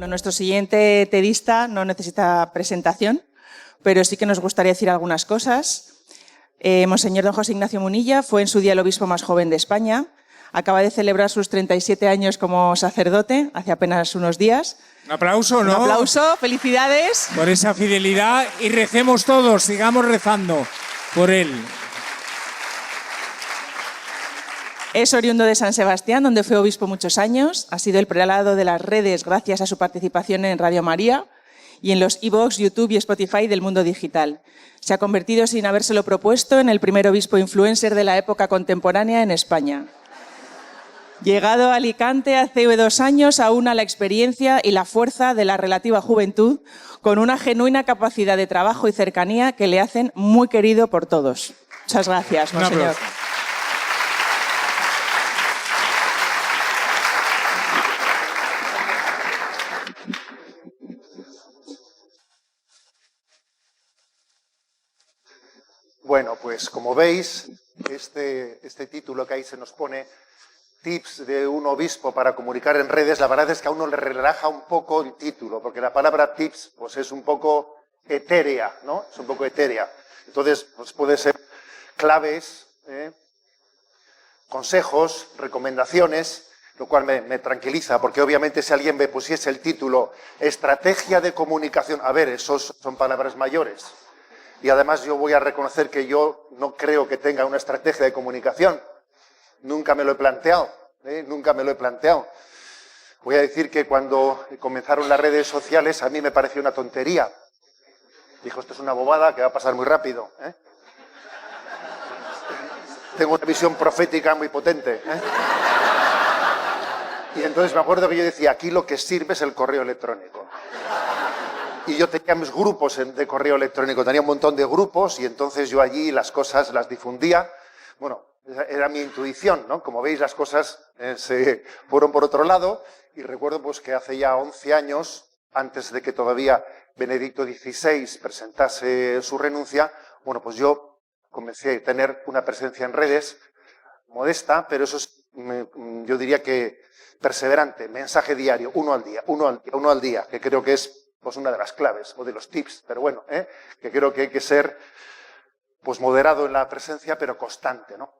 Nuestro siguiente tedista no necesita presentación, pero sí que nos gustaría decir algunas cosas. Monseñor don José Ignacio Munilla fue en su día el obispo más joven de España. Acaba de celebrar sus 37 años como sacerdote, hace apenas unos días. Un aplauso, ¿no? Un aplauso, felicidades. Por esa fidelidad y recemos todos, sigamos rezando por él. Es oriundo de San Sebastián, donde fue obispo muchos años. Ha sido el prelado de las redes gracias a su participación en Radio María y en los iVoox, YouTube y Spotify del mundo digital. Se ha convertido, sin habérselo propuesto, en el primer obispo influencer de la época contemporánea en España. Llegado a Alicante hace 2 años, aúna la experiencia y la fuerza de la relativa juventud con una genuina capacidad de trabajo y cercanía que le hacen muy querido por todos. Muchas gracias, monseñor. Bueno, pues como veis, este título que ahí se nos pone, tips de un obispo para comunicar en redes, la verdad es que a uno le relaja un poco el título, porque la palabra tips pues es un poco etérea, ¿no? Es un poco etérea. Entonces, pues puede ser claves, consejos, recomendaciones, lo cual me tranquiliza, porque obviamente si alguien me pusiese el título estrategia de comunicación, a ver, esos son palabras mayores. Y además yo voy a reconocer que yo no creo que tenga una estrategia de comunicación. Nunca me lo he planteado, nunca me lo he planteado. Voy a decir que cuando comenzaron las redes sociales a mí me pareció una tontería. Dijo, esto es una bobada que va a pasar muy rápido. Tengo una visión profética muy potente. Y entonces me acuerdo que yo decía, aquí lo que sirve es el correo electrónico. Y yo tenía mis grupos de correo electrónico, tenía un montón de grupos y entonces yo allí las cosas las difundía. Bueno, era mi intuición, ¿no? Como veis, las cosas se fueron por otro lado y recuerdo pues que hace ya 11 años, antes de que todavía Benedicto XVI presentase su renuncia, bueno, pues yo comencé a tener una presencia en redes modesta, pero eso es, yo diría que perseverante, mensaje diario, uno al día, que creo que es pues una de las claves o de los tips, pero bueno, que creo que hay que ser pues moderado en la presencia, pero constante, ¿no?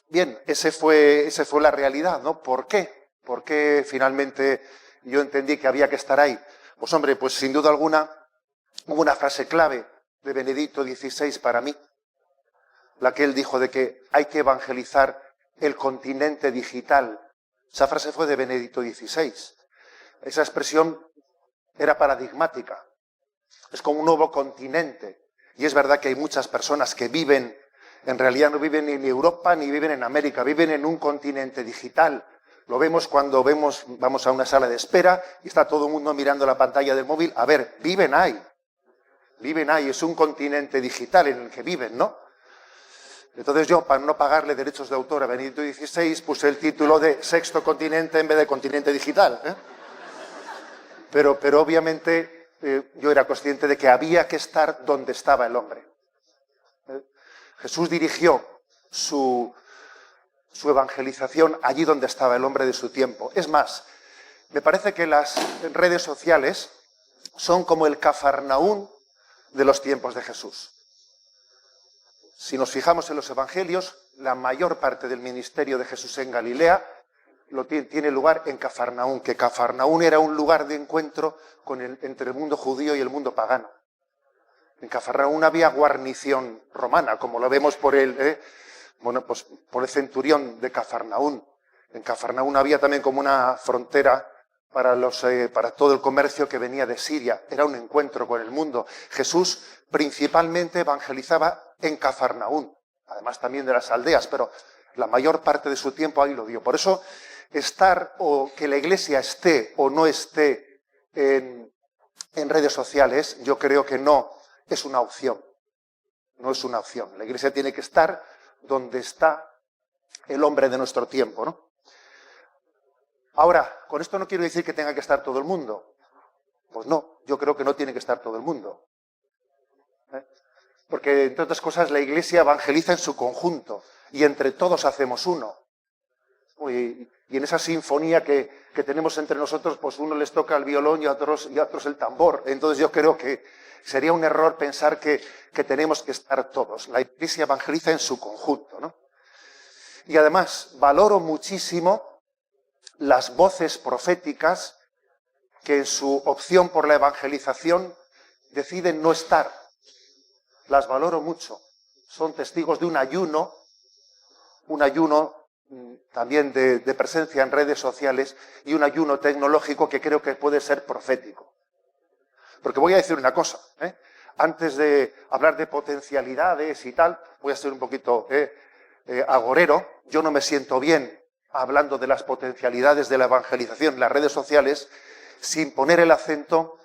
Bien, esa fue la realidad, ¿no? ¿Por qué? ¿Por qué finalmente yo entendí que había que estar ahí? Pues hombre, pues sin duda alguna hubo una frase clave de Benedicto XVI para mí, la que él dijo de que hay que evangelizar el continente digital. Esa frase fue de Benedicto XVI. Esa expresión era paradigmática. Es como un nuevo continente. Y es verdad que hay muchas personas que viven, en realidad no viven ni en Europa ni viven en América, viven en un continente digital. Lo vemos cuando vamos a una sala de espera y está todo el mundo mirando la pantalla del móvil. A ver, viven ahí, es un continente digital en el que viven, ¿no? Entonces yo, para no pagarle derechos de autor a Benedicto XVI, puse el título de Sexto Continente en vez de Continente Digital, Pero obviamente yo era consciente de que había que estar donde estaba el hombre. Jesús dirigió su evangelización allí donde estaba el hombre de su tiempo. Es más, me parece que las redes sociales son como el Cafarnaún de los tiempos de Jesús. Si nos fijamos en los evangelios, la mayor parte del ministerio de Jesús en Galilea tiene lugar en Cafarnaún, que Cafarnaún era un lugar de encuentro entre el mundo judío y el mundo pagano. En Cafarnaún había guarnición romana, como lo vemos por el centurión de Cafarnaún. En Cafarnaún había también como una frontera para todo el comercio que venía de Siria. Era un encuentro con el mundo. Jesús principalmente evangelizaba en Cafarnaún, además también de las aldeas, pero la mayor parte de su tiempo ahí lo dio. Por eso, estar o que la Iglesia esté o no esté en redes sociales, yo creo que no es una opción. No es una opción. La Iglesia tiene que estar donde está el hombre de nuestro tiempo, ¿no? Ahora, con esto no quiero decir que tenga que estar todo el mundo. Pues no, yo creo que no tiene que estar todo el mundo. Porque, entre otras cosas, la Iglesia evangeliza en su conjunto y entre todos hacemos uno. Y en esa sinfonía que tenemos entre nosotros, pues uno les toca el violón y a otros el tambor. Entonces yo creo que sería un error pensar que tenemos que estar todos. La Iglesia evangeliza en su conjunto, ¿no? Y además valoro muchísimo las voces proféticas que en su opción por la evangelización deciden no estar. Las valoro mucho. Son testigos de un ayuno también de presencia en redes sociales y un ayuno tecnológico que creo que puede ser profético. Porque voy a decir una cosa, antes de hablar de potencialidades y tal, voy a ser un poquito agorero. Yo no me siento bien hablando de las potencialidades de la evangelización en las redes sociales sin poner el acento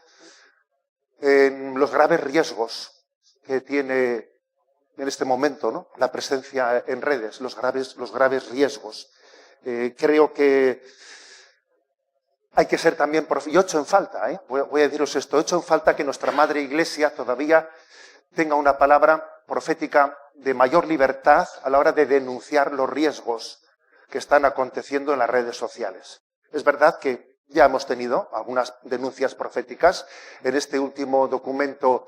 en los graves riesgos que tiene en este momento, ¿no?, la presencia en redes, los graves riesgos. Creo que hay que ser también... Yo echo en falta, voy a deciros esto, echo en falta que nuestra Madre Iglesia todavía tenga una palabra profética de mayor libertad a la hora de denunciar los riesgos que están aconteciendo en las redes sociales. Es verdad que ya hemos tenido algunas denuncias proféticas en este último documento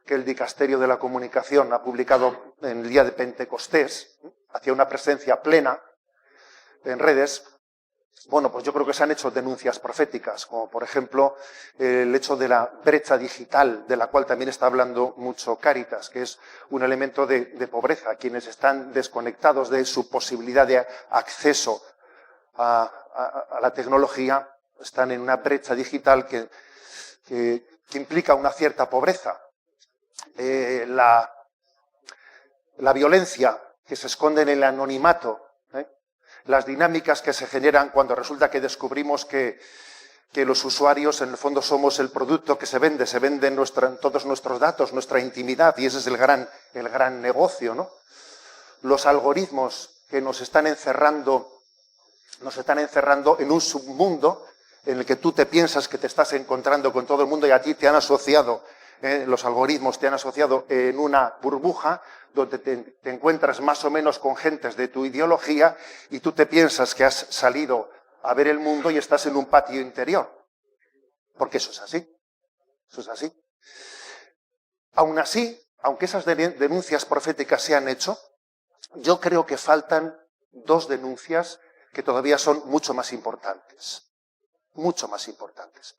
que el Dicasterio de la Comunicación ha publicado en el día de Pentecostés, hacia una presencia plena en redes. Bueno, pues yo creo que se han hecho denuncias proféticas, como por ejemplo el hecho de la brecha digital, de la cual también está hablando mucho Cáritas, que es un elemento de pobreza. Quienes están desconectados de su posibilidad de acceso a la tecnología están en una brecha digital que implica una cierta pobreza. La violencia que se esconde en el anonimato, las dinámicas que se generan cuando resulta que descubrimos que los usuarios en el fondo somos el producto que se venden todos nuestros datos, nuestra intimidad, y ese es el gran negocio, ¿no? Los algoritmos que nos están encerrando en un submundo en el que tú te piensas que te estás encontrando con todo el mundo y a ti te han asociado, los algoritmos te han asociado en una burbuja donde te encuentras más o menos con gentes de tu ideología y tú te piensas que has salido a ver el mundo y estás en un patio interior. Porque eso es así. Eso es así. Aún así, aunque esas denuncias proféticas se han hecho, yo creo que faltan dos denuncias que todavía son mucho más importantes. Mucho más importantes.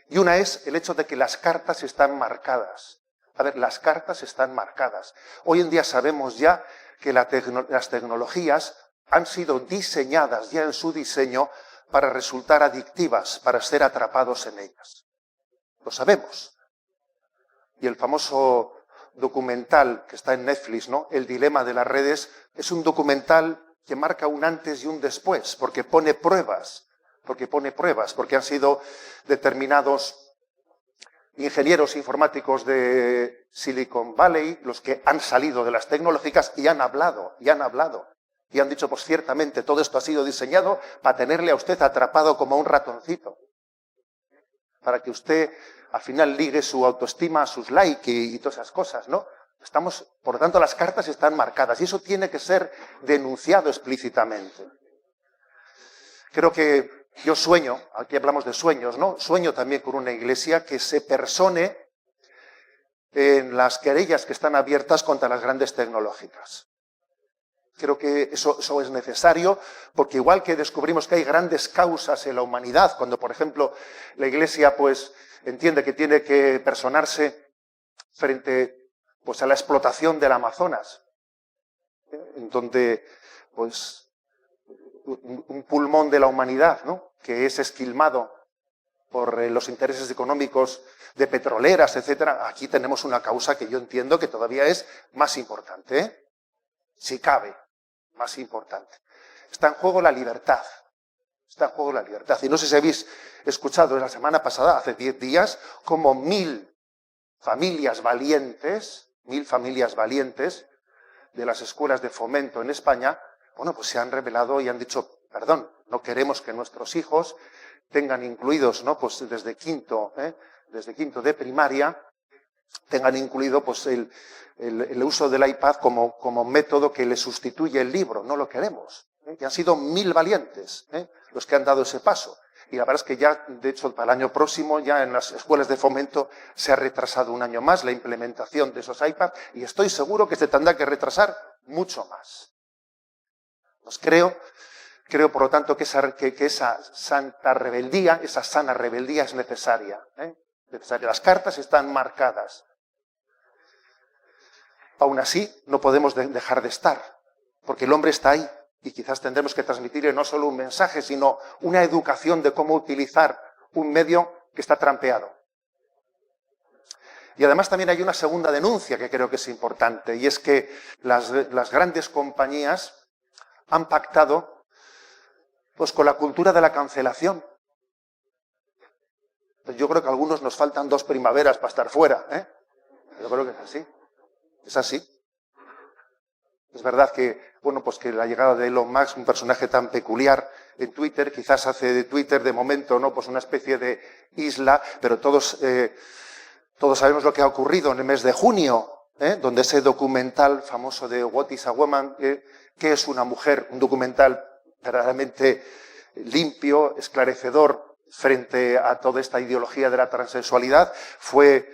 Y una es el hecho de que las cartas están marcadas. A ver, las cartas están marcadas. Hoy en día sabemos ya que las tecnologías han sido diseñadas ya en su diseño para resultar adictivas, para ser atrapados en ellas. Lo sabemos. Y el famoso documental que está en Netflix, ¿no?, El dilema de las redes, es un documental que marca un antes y un después, porque pone pruebas, porque han sido determinados ingenieros informáticos de Silicon Valley los que han salido de las tecnológicas y han hablado, y han dicho, pues ciertamente todo esto ha sido diseñado para tenerle a usted atrapado como un ratoncito, para que usted al final ligue su autoestima a sus likes y todas esas cosas, ¿no? Por lo tanto, las cartas están marcadas y eso tiene que ser denunciado explícitamente. Creo que yo sueño, aquí hablamos de sueños, ¿no? Sueño también con una iglesia que se persone en las querellas que están abiertas contra las grandes tecnológicas. Creo que eso es necesario, porque igual que descubrimos que hay grandes causas en la humanidad, cuando, por ejemplo, la iglesia pues entiende que tiene que personarse frente pues a la explotación del Amazonas, en donde pues un pulmón de la humanidad, ¿no?, que es esquilmado por los intereses económicos de petroleras, etcétera. Aquí tenemos una causa que yo entiendo que todavía es más importante, si cabe, más importante. Está en juego la libertad. Está en juego la libertad. Y no sé si habéis escuchado la semana pasada, hace 10 días, como 1000 familias valientes de las escuelas de Fomento en España bueno, pues se han rebelado y han dicho, perdón, no queremos que nuestros hijos tengan incluidos, ¿no? Pues desde quinto de primaria, tengan incluido pues el uso del iPad como método que le sustituye el libro. No lo queremos. Y han sido 1000 valientes los que han dado ese paso. Y la verdad es que ya, de hecho, para el año próximo, ya en las escuelas de fomento se ha retrasado un año más la implementación de esos iPads y estoy seguro que se tendrá que retrasar mucho más. Pues creo, por lo tanto, que esa santa rebeldía, esa sana rebeldía es necesaria. Las cartas están marcadas. Aún así, no podemos dejar de estar, porque el hombre está ahí y quizás tendremos que transmitirle no solo un mensaje, sino una educación de cómo utilizar un medio que está trampeado. Y además también hay una segunda denuncia que creo que es importante, y es que las grandes compañías han pactado pues con la cultura de la cancelación. Yo creo que a algunos nos faltan 2 primaveras para estar fuera, Yo creo que es así. Es así. Es verdad que, bueno, pues que la llegada de Elon Musk, un personaje tan peculiar en Twitter, quizás hace de Twitter de momento, ¿no? Pues una especie de isla, pero todos sabemos lo que ha ocurrido en el mes de junio, donde ese documental famoso de What is a Woman, ¿qué es una mujer? Un documental verdaderamente limpio, esclarecedor frente a toda esta ideología de la transexualidad, fue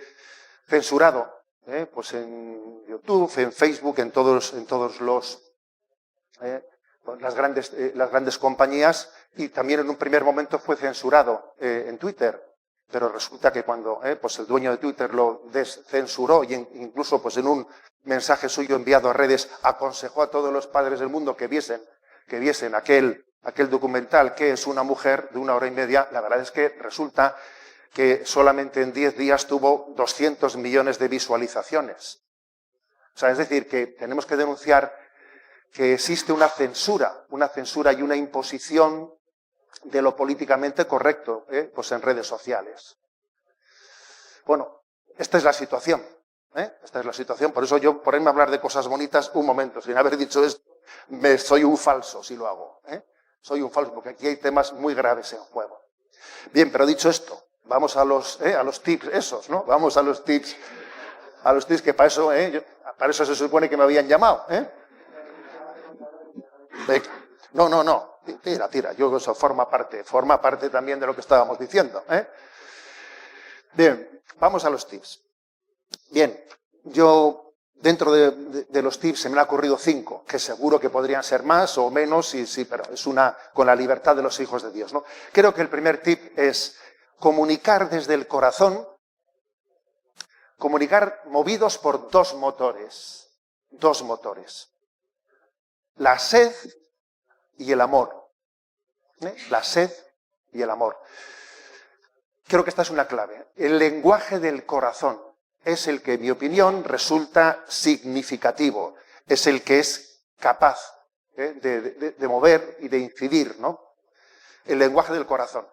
censurado, pues en YouTube, en Facebook, en todos las grandes compañías, y también en un primer momento fue censurado en Twitter. Pero resulta que cuando pues el dueño de Twitter lo descensuró y incluso pues en un mensaje suyo enviado a redes aconsejó a todos los padres del mundo que viesen aquel documental que es una mujer de 1 hora y media, la verdad es que resulta que solamente en 10 días tuvo 200 millones de visualizaciones. O sea, es decir, que tenemos que denunciar que existe una censura y una imposición de lo políticamente correcto, pues en redes sociales. Bueno, esta es la situación, Esta es la situación, por eso yo, por irme a hablar de cosas bonitas, un momento, sin haber dicho esto, soy un falso si lo hago, Soy un falso, porque aquí hay temas muy graves en juego. Bien, pero dicho esto, vamos a los tips esos, ¿no? Vamos a los tips que para eso se supone que me habían llamado, No, tira, yo eso forma parte también de lo que estábamos diciendo, Bien, vamos a los tips. Bien, yo dentro de los tips se me han ocurrido 5, que seguro que podrían ser más o menos, sí, pero es una con la libertad de los hijos de Dios, ¿no? Creo que el primer tip es comunicar desde el corazón, comunicar movidos por 2 motores, la sed y el amor. La sed y el amor. Creo que esta es una clave. El lenguaje del corazón es el que, en mi opinión, resulta significativo. Es el que es capaz de mover y de incidir, ¿no? El lenguaje del corazón.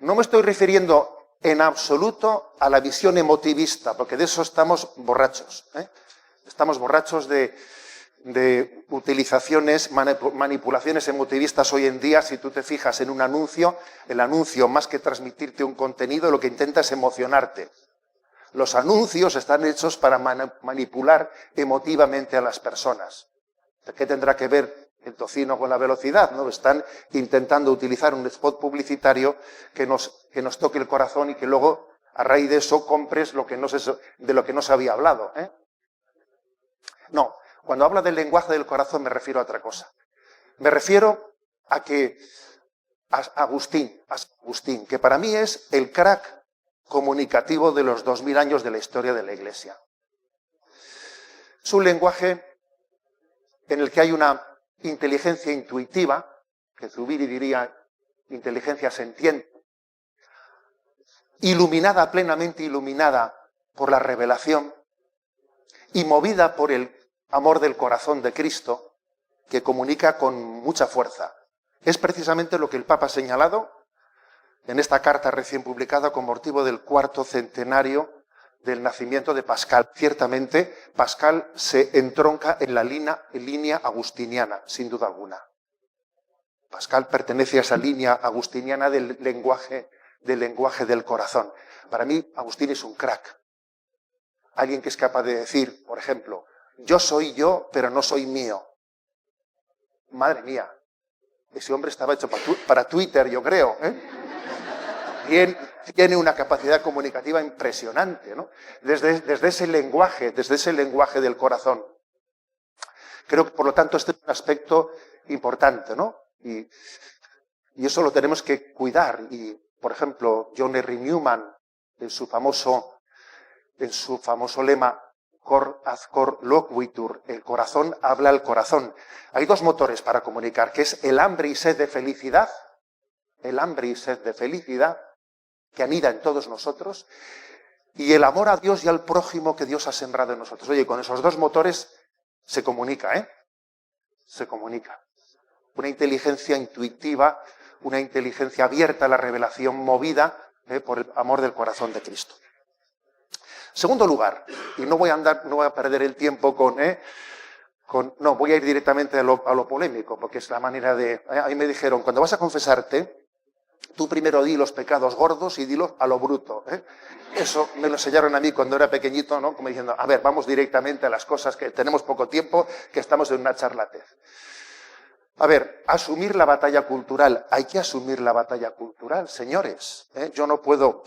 No me estoy refiriendo en absoluto a la visión emotivista, porque de eso estamos borrachos. Estamos borrachos de utilizaciones, manipulaciones emotivistas hoy en día. Si tú te fijas en un anuncio, el anuncio, más que transmitirte un contenido, lo que intenta es emocionarte. Los anuncios están hechos para manipular emotivamente a las personas. ¿Qué tendrá que ver el tocino con la velocidad? ¿No? Están intentando utilizar un spot publicitario que nos toque el corazón y que luego, a raíz de eso, compres de lo que no se había hablado. No. Cuando hablo del lenguaje del corazón me refiero a otra cosa. Me refiero a Agustín, que para mí es el crack comunicativo de los 2000 años de la historia de la Iglesia. Es un lenguaje en el que hay una inteligencia intuitiva, que Zubiri diría inteligencia sentiente, plenamente iluminada por la revelación y movida por el amor del corazón de Cristo, que comunica con mucha fuerza. Es precisamente lo que el Papa ha señalado en esta carta recién publicada con motivo del 4º centenario del nacimiento de Pascal. Ciertamente, Pascal se entronca en la línea agustiniana, sin duda alguna. Pascal pertenece a esa línea agustiniana del lenguaje del corazón. Para mí, Agustín es un crack. Alguien que es capaz de decir, por ejemplo, yo soy yo, pero no soy mío. Madre mía, ese hombre estaba hecho para Twitter, yo creo. Tiene una capacidad comunicativa impresionante, ¿no? Desde ese lenguaje del corazón. Creo que, por lo tanto, este es un aspecto importante, ¿no? Y eso lo tenemos que cuidar. Y, por ejemplo, John Henry Newman, en su famoso lema, Cor ad cor loquitur, el corazón habla al corazón. Hay dos motores para comunicar, que es el hambre y sed de felicidad, que anida en todos nosotros, y el amor a Dios y al prójimo que Dios ha sembrado en nosotros. Oye, con esos dos motores se comunica, Se comunica. Una inteligencia intuitiva, una inteligencia abierta a la revelación, movida por el amor del corazón de Cristo. Segundo lugar, y no voy a perder el tiempo no, voy a ir directamente a lo polémico, porque es la manera de... Ahí me dijeron, cuando vas a confesarte, tú primero di los pecados gordos y dilos a lo bruto. Eso me lo enseñaron a mí cuando era pequeñito, ¿no? Como diciendo, a ver, vamos directamente a las cosas, que tenemos poco tiempo, que estamos en una charlatez. A ver, asumir la batalla cultural. Hay que asumir la batalla cultural, señores. Yo no puedo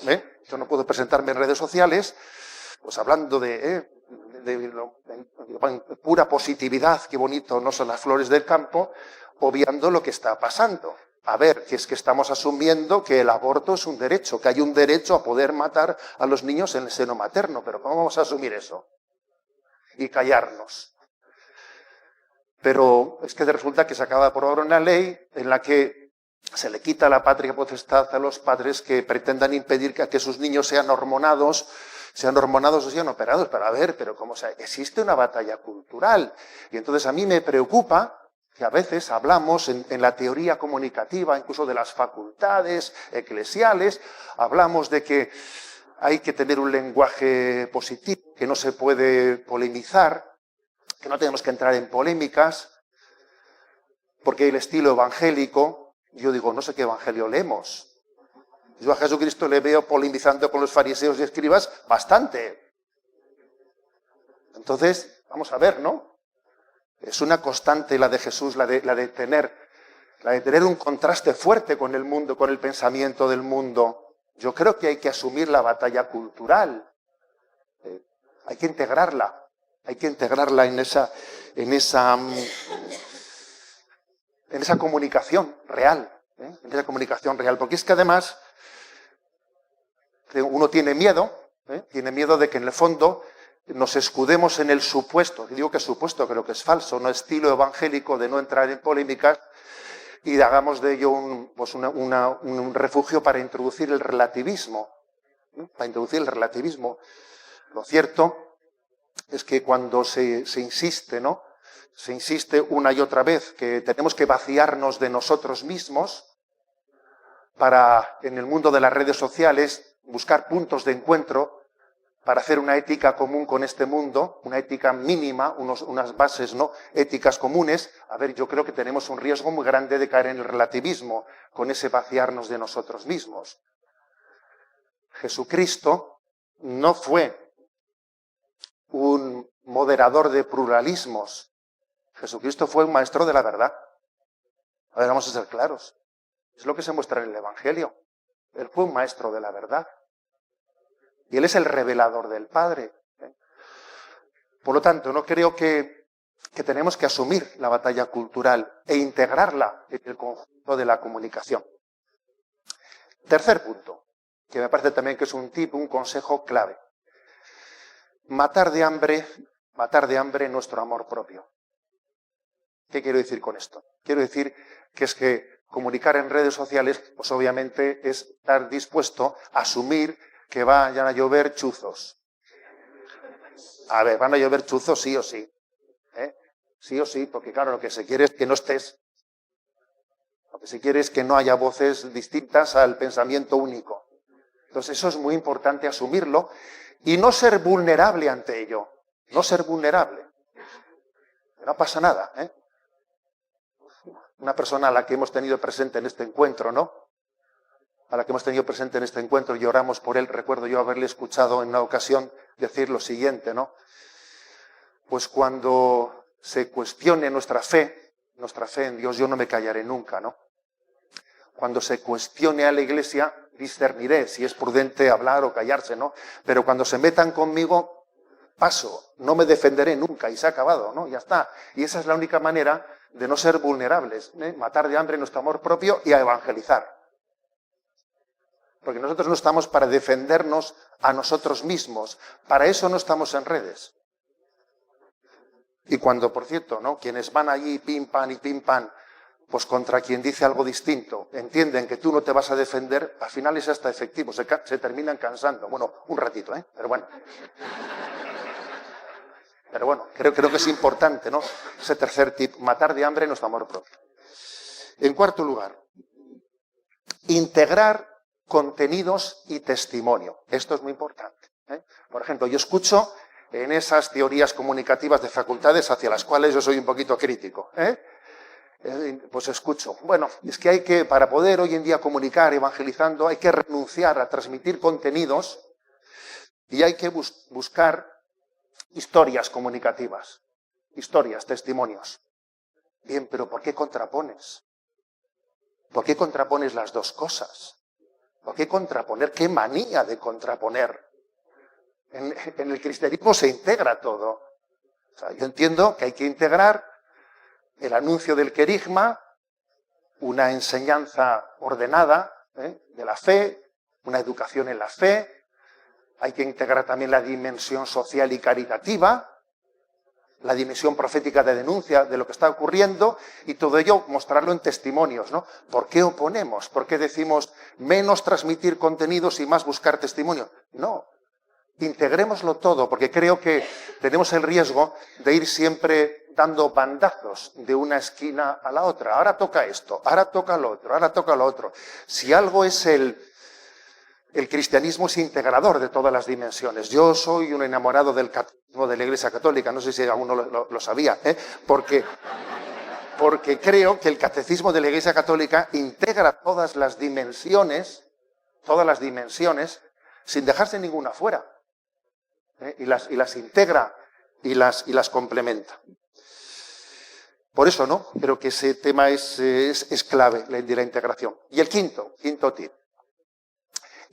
presentarme en redes sociales, pues hablando de pura positividad, qué bonito, no son las flores del campo, obviando lo que está pasando. A ver, que es que estamos asumiendo que el aborto es un derecho, que hay un derecho a poder matar a los niños en el seno materno, pero ¿cómo vamos a asumir eso? Y callarnos. Pero es que resulta que se acaba de aprobar una ley en la que se le quita la patria potestad a los padres que pretendan impedir que sus niños sean hormonados o sean operados. Pero a ver, existe una batalla cultural. Y entonces a mí me preocupa que a veces hablamos en la teoría comunicativa, incluso de las facultades eclesiales, hablamos de que hay que tener un lenguaje positivo, que no se puede polemizar, que no tenemos que entrar en polémicas, porque el estilo evangélico, yo digo, no sé qué evangelio leemos. Yo a Jesucristo le veo polemizando con los fariseos y escribas bastante. Entonces, vamos a ver, ¿no? Es una constante la de Jesús, la de tener un contraste fuerte con el mundo, con el pensamiento del mundo. Yo creo que hay que asumir la batalla cultural. Hay que integrarla en esa comunicación real, porque es que además uno tiene miedo de que en el fondo nos escudemos en el supuesto, y digo que es supuesto, creo que es falso, no estilo evangélico de no entrar en polémicas, y hagamos de ello un refugio para introducir el relativismo. Lo cierto es que cuando se insiste, ¿no? Se insiste una y otra vez que tenemos que vaciarnos de nosotros mismos para, en el mundo de las redes sociales, buscar puntos de encuentro para hacer una ética común con este mundo, una ética mínima, unas bases, ¿no?, éticas comunes. A ver, yo creo que tenemos un riesgo muy grande de caer en el relativismo con ese vaciarnos de nosotros mismos. Jesucristo no fue un moderador de pluralismos. Jesucristo fue un maestro de la verdad. A ver, vamos a ser claros. Es lo que se muestra en el Evangelio. Él fue un maestro de la verdad. Y Él es el revelador del Padre. Por lo tanto, no creo que tenemos que asumir la batalla cultural e integrarla en el conjunto de la comunicación. Tercer punto, que me parece también que es un consejo clave. Matar de hambre nuestro amor propio. ¿Qué quiero decir con esto? Quiero decir que es que comunicar en redes sociales, pues obviamente es estar dispuesto a asumir que vayan a llover chuzos. A ver, van a llover chuzos sí o sí. Sí o sí, porque claro, lo que se quiere es que no estés. Lo que se quiere es que no haya voces distintas al pensamiento único. Entonces eso es muy importante asumirlo y no ser vulnerable ante ello. No ser vulnerable. No pasa nada, una persona a la que hemos tenido presente en este encuentro, ¿no? A la que hemos tenido presente en este encuentro y oramos por él. Recuerdo yo haberle escuchado en una ocasión decir lo siguiente, ¿no? Pues cuando se cuestione nuestra fe en Dios, yo no me callaré nunca, ¿no? Cuando se cuestione a la Iglesia, discerniré si es prudente hablar o callarse, ¿no? Pero cuando se metan conmigo, paso, no me defenderé nunca y se ha acabado, ¿no? Ya está. Y esa es la única manera de no ser vulnerables, ¿eh? Matar de hambre nuestro amor propio y a evangelizar. Porque nosotros no estamos para defendernos a nosotros mismos. Para eso no estamos en redes. Y cuando, por cierto, ¿no? Quienes van allí pim pam, pues contra quien dice algo distinto, entienden que tú no te vas a defender, al final es hasta efectivo, se terminan cansando. Bueno, un ratito, ¿eh? Pero bueno. Pero bueno, creo que es importante, ¿no? Ese tercer tip, matar de hambre nuestro amor propio. En cuarto lugar, integrar contenidos y testimonio. Esto es muy importante, ¿eh? Por ejemplo, yo escucho en esas teorías comunicativas de facultades hacia las cuales yo soy un poquito crítico, pues escucho, bueno, es que hay que, para poder hoy en día comunicar evangelizando, hay que renunciar a transmitir contenidos y hay que buscar historias comunicativas, historias, testimonios. Bien, pero ¿por qué contrapones? ¿Por qué contrapones las dos cosas? ¿Por qué contraponer? ¿Qué manía de contraponer? En el cristianismo se integra todo. O sea, yo entiendo que hay que integrar el anuncio del querigma, una enseñanza ordenada de la fe, una educación en la fe. Hay que integrar también la dimensión social y caritativa, la dimensión profética de denuncia de lo que está ocurriendo y todo ello mostrarlo en testimonios, ¿no? ¿Por qué oponemos? ¿Por qué decimos menos transmitir contenidos y más buscar testimonios? No, integrémoslo todo, porque creo que tenemos el riesgo de ir siempre dando bandazos de una esquina a la otra. Ahora toca esto, ahora toca lo otro, ahora toca lo otro. Si algo es el cristianismo es integrador de todas las dimensiones. Yo soy un enamorado del catecismo de la Iglesia Católica, no sé si alguno lo sabía, porque creo que el catecismo de la Iglesia Católica integra todas las dimensiones, sin dejarse ninguna fuera, y las integra y las complementa. Por eso, ¿no? Creo que ese tema es clave, de la integración. Y el quinto tip.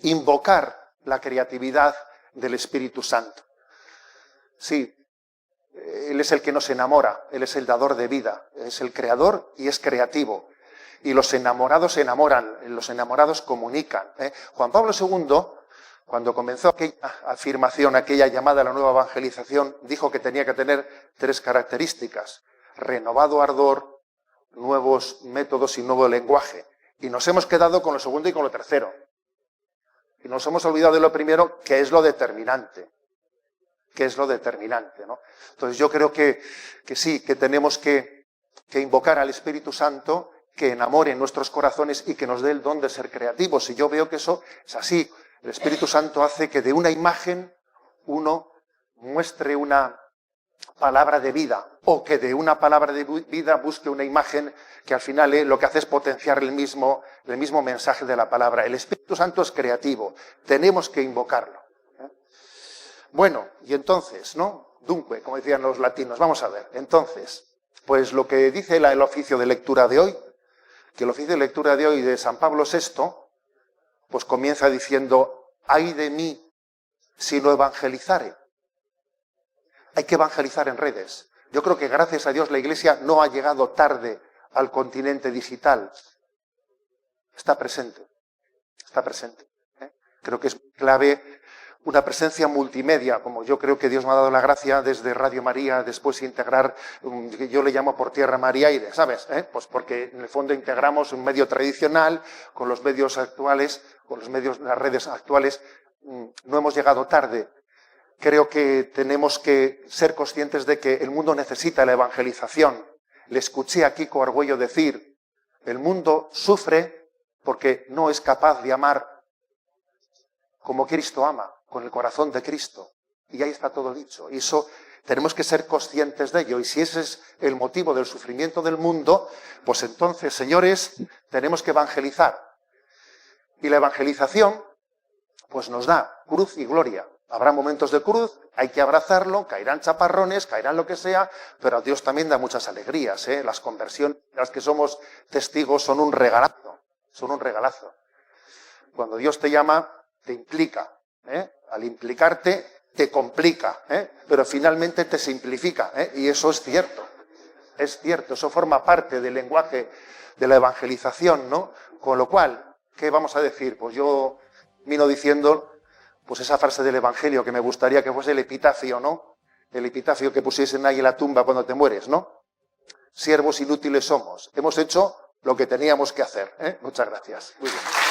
Invocar la creatividad del Espíritu Santo. Sí, Él es el que nos enamora, Él es el dador de vida, es el creador y es creativo. Y los enamorados se enamoran, los enamorados comunican. Juan Pablo II, cuando comenzó aquella afirmación, aquella llamada a la nueva evangelización, dijo que tenía que tener 3 características: renovado ardor, nuevos métodos y nuevo lenguaje. Y nos hemos quedado con lo segundo y con lo tercero. Y nos hemos olvidado de lo primero, que es lo determinante. ¿No? Entonces yo creo que sí, que tenemos que invocar al Espíritu Santo, que enamore nuestros corazones y que nos dé el don de ser creativos. Y yo veo que eso es así. El Espíritu Santo hace que de una imagen uno muestre una palabra de vida, o que de una palabra de vida busque una imagen que al final lo que hace es potenciar el mismo mensaje de la palabra. El Espíritu Santo es creativo, tenemos que invocarlo. Bueno, y entonces, ¿no? Dunque, como decían los latinos, vamos a ver. Entonces, pues lo que dice el oficio de lectura de hoy, que el oficio de lectura de hoy de San Pablo VI, pues comienza diciendo: ay de mí si no evangelizare. Hay que evangelizar en redes. Yo creo que gracias a Dios la Iglesia no ha llegado tarde al continente digital. Está presente. Creo que es clave una presencia multimedia, como yo creo que Dios me ha dado la gracia desde Radio María, después integrar, que yo le llamo por tierra, mar y aire, ¿sabes? Pues porque en el fondo integramos un medio tradicional con los medios actuales, las redes actuales. No hemos llegado tarde. Creo que tenemos que ser conscientes de que el mundo necesita la evangelización. Le escuché a Kiko Argüello decir: el mundo sufre porque no es capaz de amar como Cristo ama, con el corazón de Cristo. Y ahí está todo dicho. Y eso Tenemos que ser conscientes de ello. Y si ese es el motivo del sufrimiento del mundo, pues entonces, señores, tenemos que evangelizar. Y la evangelización, pues nos da cruz y gloria. Habrá momentos de cruz, hay que abrazarlo, caerán chaparrones, caerán lo que sea, pero a Dios también da muchas alegrías, ¿eh? Las conversiones, las que somos testigos, son un regalazo, son un regalazo. Cuando Dios te llama, te implica, ¿eh? Al implicarte, te complica, ¿eh? Pero finalmente te simplifica, ¿eh? Y eso es cierto, eso forma parte del lenguaje de la evangelización, ¿no? Con lo cual, ¿qué vamos a decir? Pues yo vino diciendo pues esa frase del Evangelio que me gustaría que fuese el epitafio, ¿no? El epitafio que pusiesen ahí en la tumba cuando te mueres, ¿no? Siervos inútiles somos. Hemos hecho lo que teníamos que hacer, ¿eh? Muchas gracias. Muy bien.